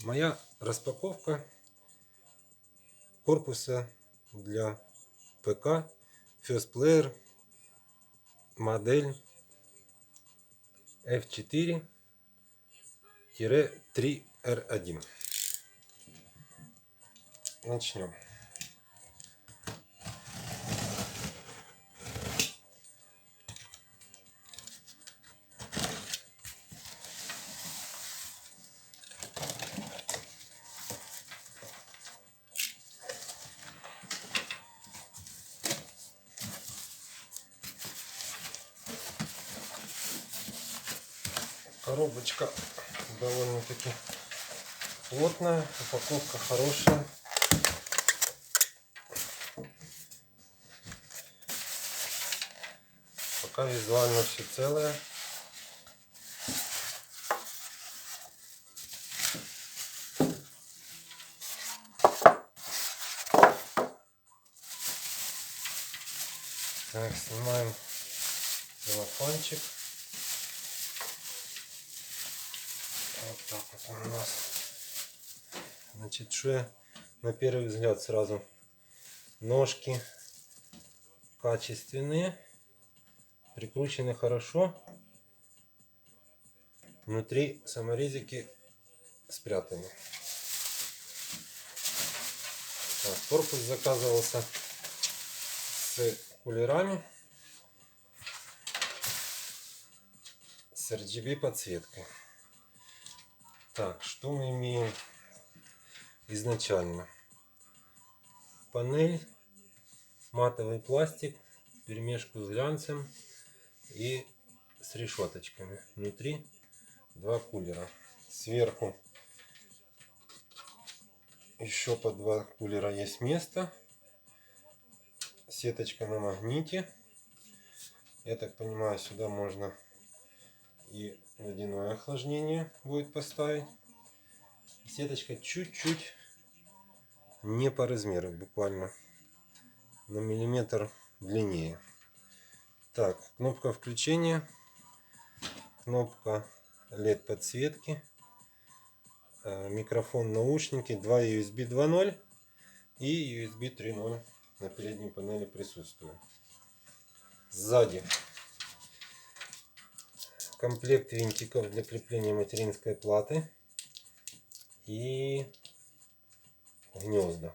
Моя распаковка корпуса для ПК First Player модель F4-3R1. Начнем. Коробочка довольно-таки плотная, упаковка хорошая. Пока визуально все целое. Так, снимаем целлофанчик. Вот так вот он у нас. Значит, что я на первый взгляд сразу. Ножки качественные, прикручены хорошо. Внутри саморезики спрятаны. Так, корпус заказывался с кулерами, с RGB подсветкой. Так, что мы имеем изначально? Панель, матовый пластик, вперемешку с глянцем и с решеточками. Внутри два кулера. Сверху еще по два кулера есть место. Сеточка на магните. Я так понимаю, сюда можно и водяное охлаждение будет поставить. Сеточка чуть-чуть не по размеру, буквально на миллиметр длиннее. Так, кнопка включения, кнопка LED подсветки, микрофон, наушники, 2 USB 2.0 и USB 3.0 на передней панели присутствует. Сзади комплект винтиков для крепления материнской платы и гнезда.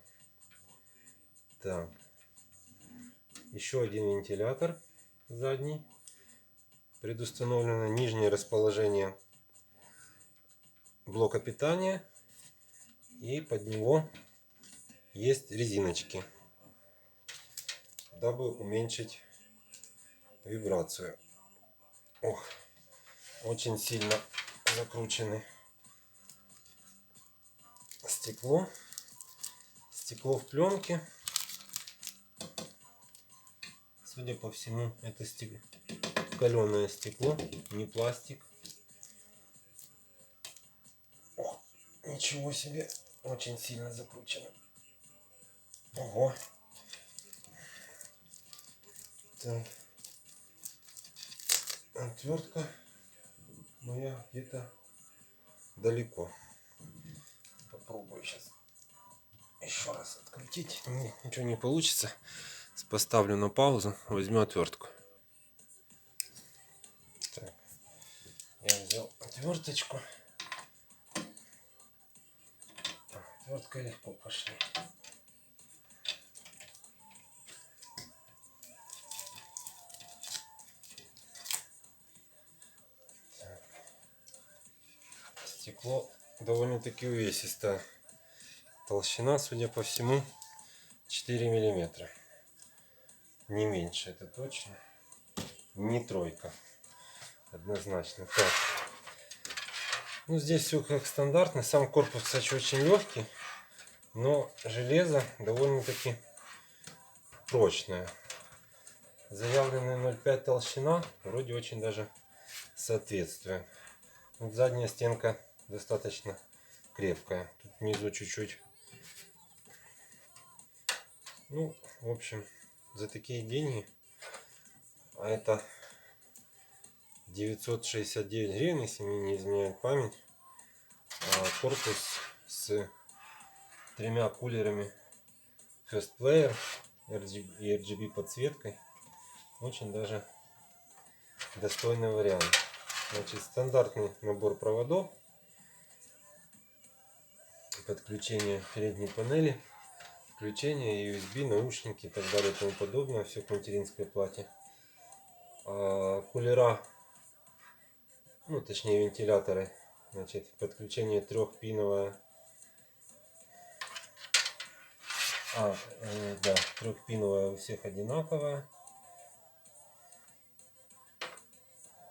Так, еще один вентилятор задний. Предустановлено нижнее расположение блока питания, и под него есть резиночки, дабы уменьшить вибрацию. Ох, очень сильно закручены стекло в пленке. Судя по всему, это каленое стекло, не пластик. Ох, ничего себе, очень сильно закручено. Ого. Так. Отвертка моя где-то далеко. Попробую сейчас еще раз открутить. Ничего не получится. Поставлю на паузу, возьму отвертку. Так. Я взял отверточку. Отвертка легко пошли. Так. Стекло довольно-таки увесистое. Толщина, судя по всему, 4 миллиметра. Не меньше, это точно. Не тройка. Однозначно. Так. Ну, здесь все как стандартно. Сам корпус, кстати, очень легкий. Но железо довольно-таки прочное. Заявленная 0,5 толщина. Вроде очень даже соответствует. Вот задняя стенка достаточно крепкая. Тут внизу чуть-чуть. Ну, в общем, за такие деньги, а это 969 гривен, если мне не изменяет память, корпус с тремя кулерами First Player и RGB подсветкой. Очень даже достойный вариант. Значит, стандартный набор проводов, подключение передней панели, включение USB, наушники и так далее и тому подобное. Все к материнской плате. Кулера, ну точнее вентиляторы. Значит, подключение трехпиновое. Да, трехпиновая у всех одинаковая.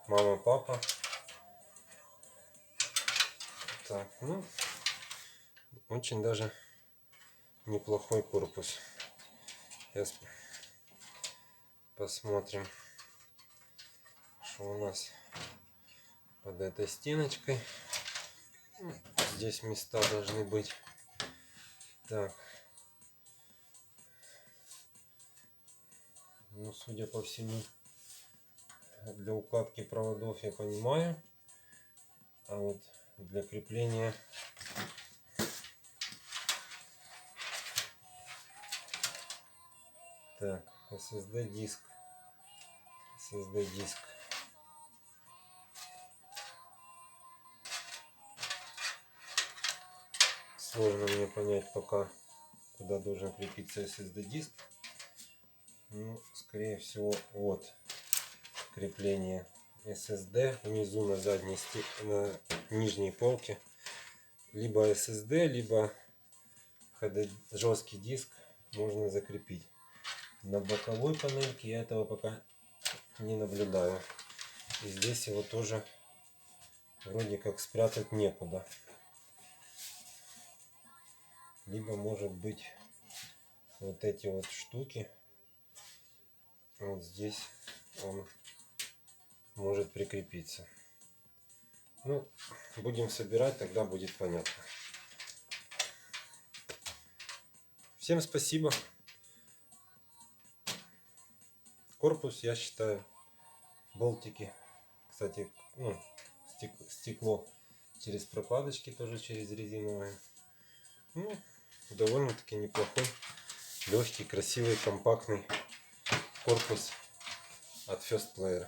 Мама, папа. Так, ну, очень даже неплохой корпус. Сейчас посмотрим, что у нас под этой стеночкой. Здесь места должны быть. Так. Ну, судя по всему, для укладки проводов я понимаю. А вот для крепления так, SSD диск. Сложно мне понять пока, куда должен крепиться SSD диск. Ну, скорее всего, вот крепление SSD внизу на на нижней полке. Либо SSD, либо жесткий диск можно закрепить. На боковой панельке я этого пока не наблюдаю. И здесь его тоже вроде как спрятать некуда. Либо может быть вот эти вот штуки. Вот здесь он может прикрепиться. Ну, будем собирать, тогда будет понятно. Всем спасибо. Корпус, я считаю, болтики. Кстати, ну, стекло через прокладочки, тоже через резиновые. Ну, довольно-таки неплохой, легкий, красивый, компактный корпус от First Player.